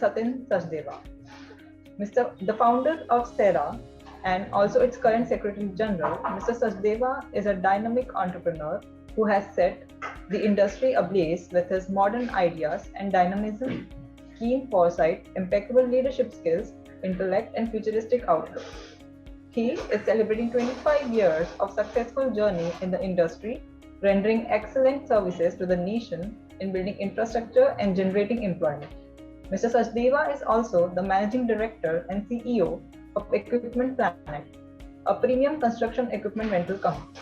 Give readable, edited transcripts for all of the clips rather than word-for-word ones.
Satin Sachdeva. The founder of SERA and also its current Secretary General, Mr. Sachdeva is a dynamic entrepreneur who has set the industry ablaze with his modern ideas and dynamism, keen foresight, impeccable leadership skills, intellect, and futuristic outlook. He is celebrating 25 years of successful journey in the industry, rendering excellent services to the nation in building infrastructure and generating employment. Mr. Sachdeva is also the Managing Director and CEO of Equipment Planet, a premium construction equipment rental company.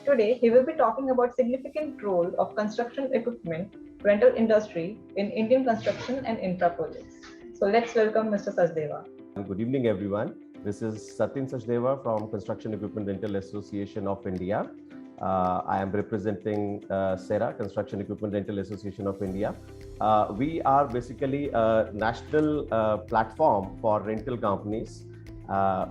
Today, he will be talking about significant role of construction equipment rental industry in Indian construction and infra projects. So let's welcome Mr. Sachdeva. Good evening, everyone. This is Satin Sachdeva from Construction Equipment Rental Association of India. I am representing SERA, Construction Equipment Rental Association of India. We are basically a national platform for rental companies.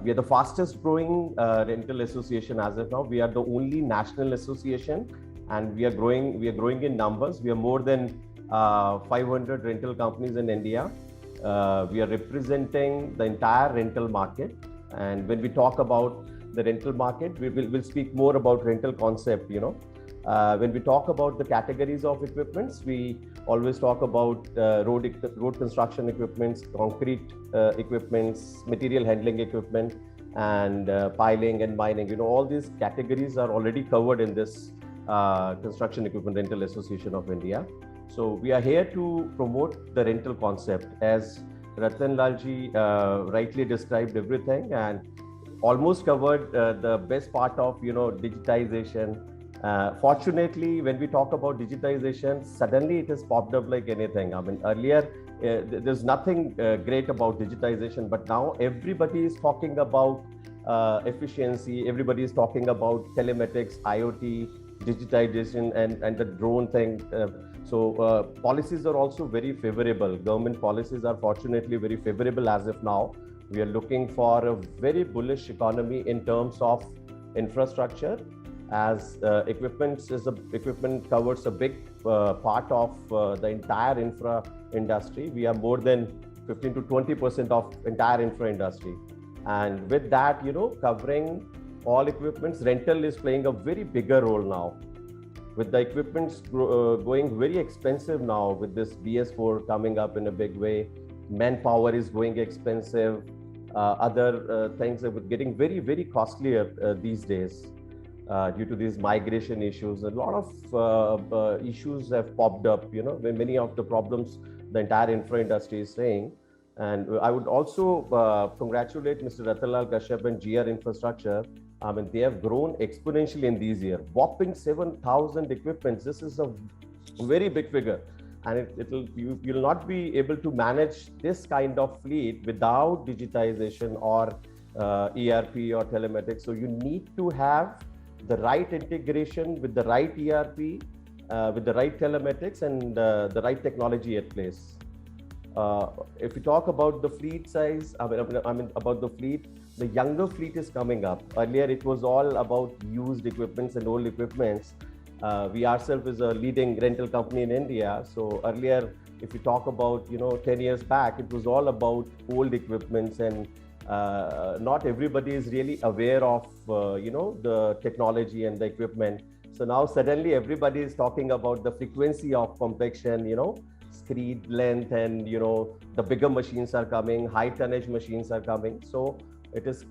We are the fastest growing rental association as of now. We are the only national association, and we are growing. We are growing in numbers. We are more than 500 rental companies in India. We are representing the entire rental market, and when we talk about the rental market, we'll speak more about rental concept. When we talk about the categories of equipments, we always talk about road construction equipments, concrete equipments, material handling equipment, and piling and mining. All these categories are already covered in this Construction Equipment Rental Association of India. So we are here to promote the rental concept, as Ratan Lalji rightly described everything and almost covered the best part of digitization. Fortunately, when we talk about digitization, suddenly it has popped up like anything. I mean, earlier there's nothing great about digitization, but now everybody is talking about efficiency. Everybody is talking about telematics, IoT, digitization, and the drone thing. So policies are also very favorable. Government policies are fortunately very favorable as of now. We are looking for a very bullish economy in terms of infrastructure, as equipment covers a big part of the entire infra industry. We are more than 15 to 20% of entire infra industry. And with that, covering all equipments, rental is playing a very bigger role now. With the equipments going very expensive now, with this BS4 coming up in a big way, manpower is going expensive, other things are getting very, very costlier these days due to these migration issues. A lot of issues have popped up, many of the problems the entire infra industry is saying. And I would also congratulate Mr. Ratanlal Kashyap and GR Infrastructure. I mean, they have grown exponentially in these years. Whopping 7,000 equipments. This is a very big figure. And you'll not be able to manage this kind of fleet without digitization or ERP or telematics. So you need to have the right integration with the right ERP, with the right telematics, and the right technology at place. If we talk about the fleet size, I mean about the fleet, the younger fleet is coming up. Earlier, it was all about used equipments and old equipments. We ourselves is a leading rental company in India. So earlier, if we talk about 10 years back, it was all about old equipments, and not everybody is really aware of the technology and the equipment. So now suddenly everybody is talking about the frequency of compaction, screed length, and the bigger machines are coming, high tonnage machines are coming. So it is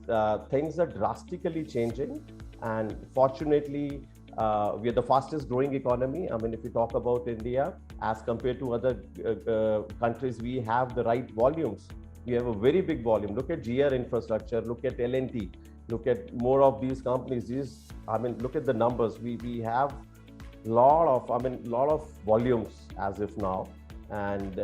things are drastically changing, and fortunately we are the fastest growing economy. I mean, if we talk about India as compared to other countries, we have the right volumes. We have a very big volume. Look at GR Infrastructure, look at L&T, look at more of these companies. Look at the numbers. We have lot of volumes as of now. And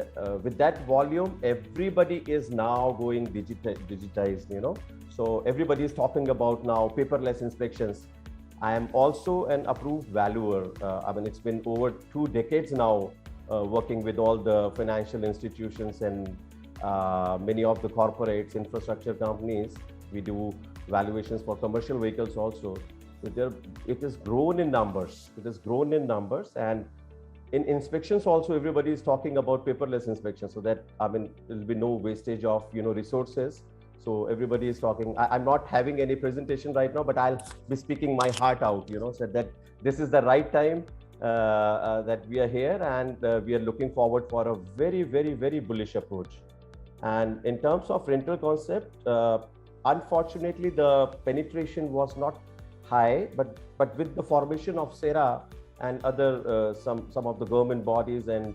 with that volume, everybody is now going digitized, So everybody is talking about now paperless inspections. I am also an approved valuer. It's been over 2 decades now working with all the financial institutions and many of the corporates, infrastructure companies. We do valuations for commercial vehicles also. It has grown in numbers. And in inspections also, everybody is talking about paperless inspection, so that, I mean, there'll be no wastage of, resources. So everybody is talking. I'm not having any presentation right now, but I'll be speaking my heart out, so that this is the right time that we are here, and we are looking forward for a very, very, very bullish approach. And in terms of rental concept, unfortunately, the penetration was not high, but with the formation of SERA and other some of the government bodies, and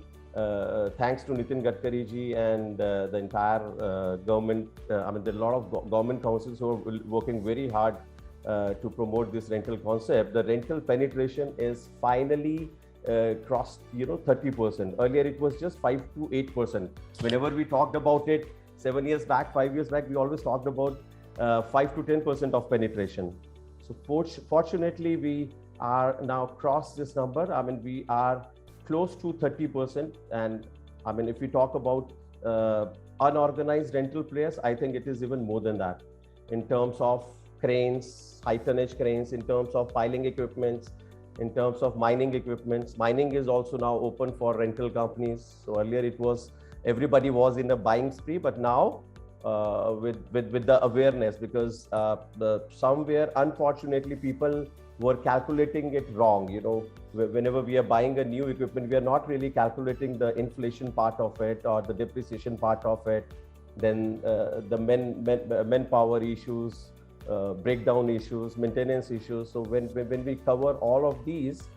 thanks to Nitin Gadkari ji and the entire government, I mean, there are a lot of government councils who are working very hard to promote this rental concept. The rental penetration is finally crossed 30%. Earlier it was just 5 to 8%. Whenever we talked about it 7 years back, 5 years back, we always talked about 5 to 10% of penetration. So fortunately, we are now crossed this number. I mean, we are close to 30%. And I mean, if we talk about unorganized rental players, I think it is even more than that in terms of cranes, high tonnage cranes, in terms of piling equipments, in terms of mining equipments. Mining is also now open for rental companies. So earlier it was, everybody was in a buying spree, but now with the awareness, because somewhere, unfortunately, people were calculating it wrong. Whenever we are buying a new equipment, we are not really calculating the inflation part of it or the depreciation part of it. Then the manpower issues, breakdown issues, maintenance issues. So when we cover all of these,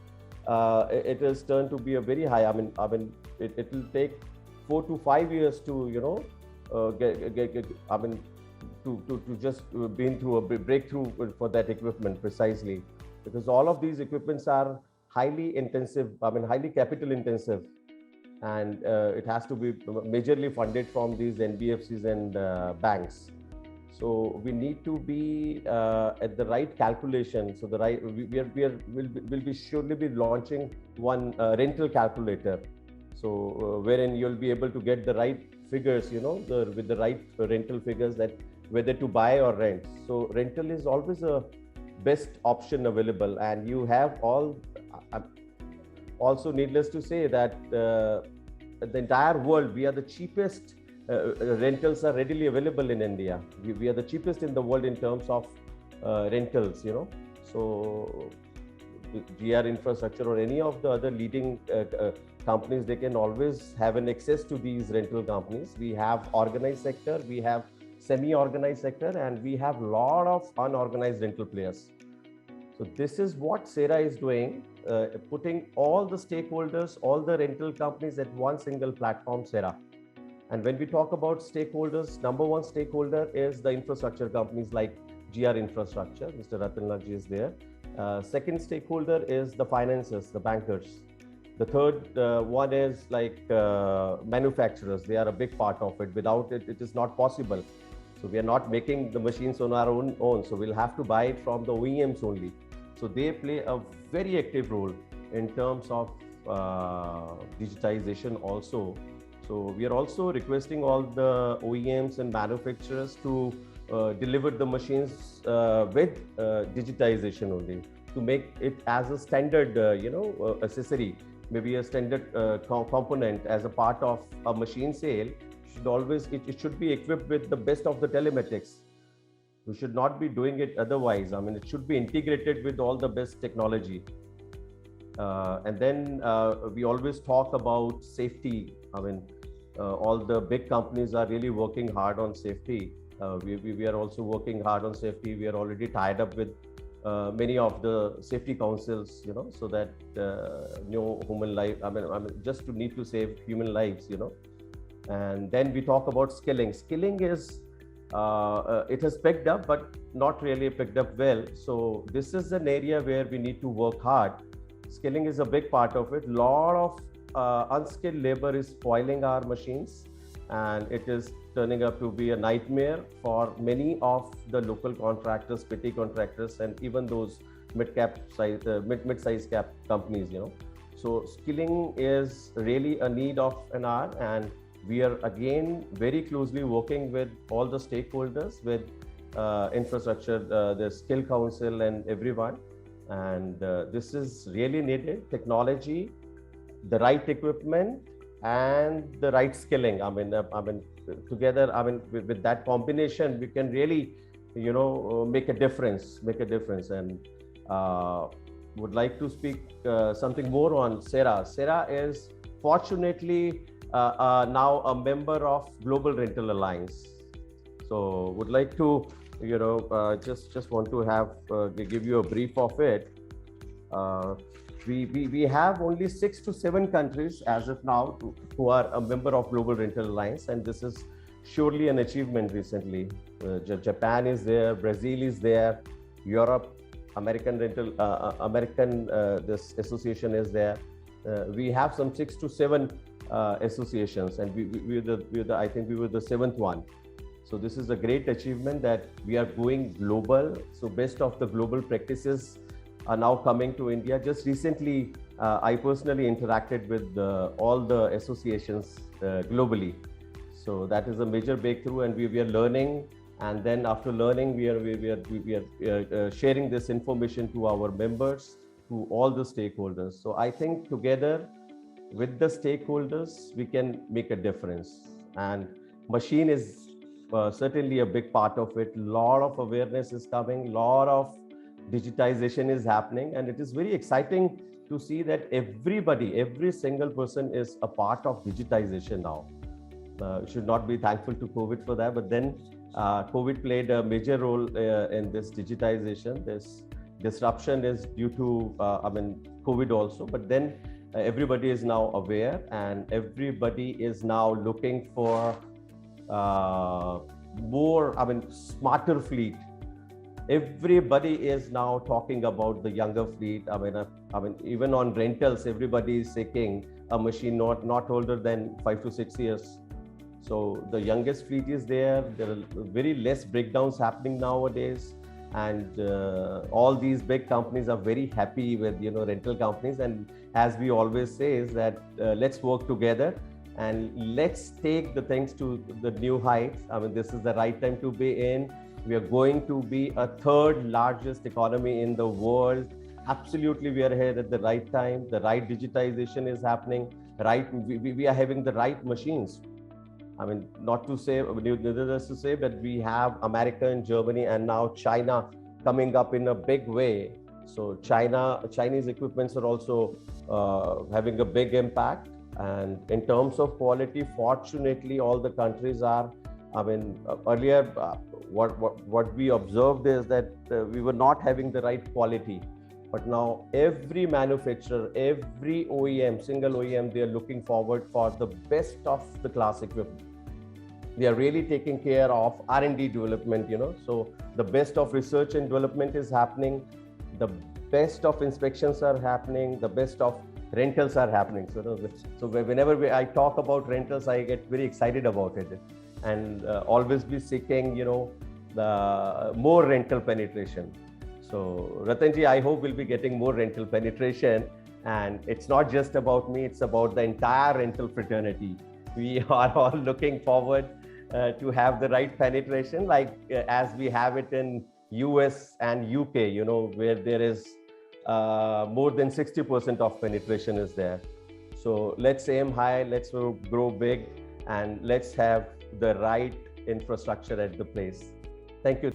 it has turned to be a very high. I mean, it will take 4 to 5 years to to just been through a breakthrough for that equipment, precisely because all of these equipments are highly intensive. I mean, highly capital intensive, and it has to be majorly funded from these NBFCs and banks. So we need to be at the right calculation. So we'll be surely be launching one rental calculator. So wherein you'll be able to get the right figures, with the right rental figures, that whether to buy or rent. So rental is always a best option available, and you have all. Also, needless to say that the entire world, we are the cheapest. Rentals are readily available in India. We are the cheapest in the world in terms of rentals. So GR Infrastructure or any of the other leading companies, they can always have an access to these rental companies. We have organized sector, we have semi-organized sector, and we have a lot of unorganized rental players. So this is what SERA is doing, putting all the stakeholders, all the rental companies at one single platform, SERA. And when we talk about stakeholders, number one stakeholder is the infrastructure companies like GR Infrastructure. Mr. Ratan Lal ji is there. Second stakeholder is the financiers, the bankers. The third one is like manufacturers. They are a big part of it. Without it, it is not possible. So we are not making the machines on our own. So we'll have to buy it from the OEMs only. So they play a very active role in terms of digitization also. So we are also requesting all the OEMs and manufacturers to deliver the machines with digitization only, to make it as a standard, accessory, maybe a standard component as a part of a machine sale. It should be equipped with the best of the telematics. We should not be doing it otherwise. I mean, it should be integrated with all the best technology. And then we always talk about safety. I mean, all the big companies are really working hard on safety. We are also working hard on safety. We are already tied up with many of the safety councils, so that no human life. I mean, just to need to save human lives, And then we talk about skilling. Skilling is it has picked up, but not really picked up well. So this is an area where we need to work hard. Skilling is a big part of it. Lot of unskilled labor is spoiling our machines, and it is turning up to be a nightmare for many of the local contractors, petty contractors, and even those mid-size cap companies. So skilling is really a need of an hour, and we are again very closely working with all the stakeholders, with infrastructure, the skill council, and everyone. And this is really needed. Technology, the right equipment and the right skilling. Together, with that combination, we can really, make a difference, and would like to speak something more on Sera. Sera is fortunately now a member of Global Rental Alliance. So would like to, just want to have give you a brief of it. We have only 6 to 7 countries as of now who are a member of Global Rental Alliance, and this is surely an achievement recently. Japan is there, Brazil is there, Europe, American this association is there. We have some 6 to 7 associations, and I think we were the 7th one. So this is a great achievement that we are going global. So best of the global practices are now coming to India. Just recently, I personally interacted with all the associations globally. So that is a major breakthrough, and we are learning. And then after learning, we are sharing this information to our members, to all the stakeholders. So I think together with the stakeholders, we can make a difference. And machine is certainly a big part of it. A lot of awareness is coming, a lot of digitization is happening, and it is very exciting to see that every single person is a part of digitization now. Should not be thankful to COVID for that, but then COVID played a major role in this digitization. This disruption is due to COVID also, but then everybody is now aware, and everybody is now looking for smarter fleet. Everybody is now talking about the younger fleet. Even on rentals, everybody is seeking a machine not older than 5 to 6 years. So the youngest fleet is there. There are very less breakdowns happening nowadays, and all these big companies are very happy with rental companies. And as we always say, is that let's work together and let's take the things to the new heights. This is the right time to be in. We are going to be a 3rd largest economy in the world. Absolutely, we are here at the right time. The right digitization is happening. Right, we are having the right machines. Not to say, needless to say, but we have America and Germany and now China coming up in a big way. So Chinese equipments are also having a big impact. And in terms of quality, fortunately, all the countries are. Earlier, what we observed is that we were not having the right quality. But now every manufacturer, every OEM, single OEM, they are looking forward for the best of the class equipment. They are really taking care of R&D development, So the best of research and development is happening. The best of inspections are happening. The best of rentals are happening. So whenever I talk about rentals, I get very excited about it, and always be seeking, the more rental penetration. So Ratanji, I hope we'll be getting more rental penetration, and it's not just about me, it's about the entire rental fraternity. We are all looking forward to have the right penetration, like as we have it in US and UK, where there is more than 60% of penetration is there. So let's aim high, let's grow big, and let's have the right infrastructure at the place. Thank you.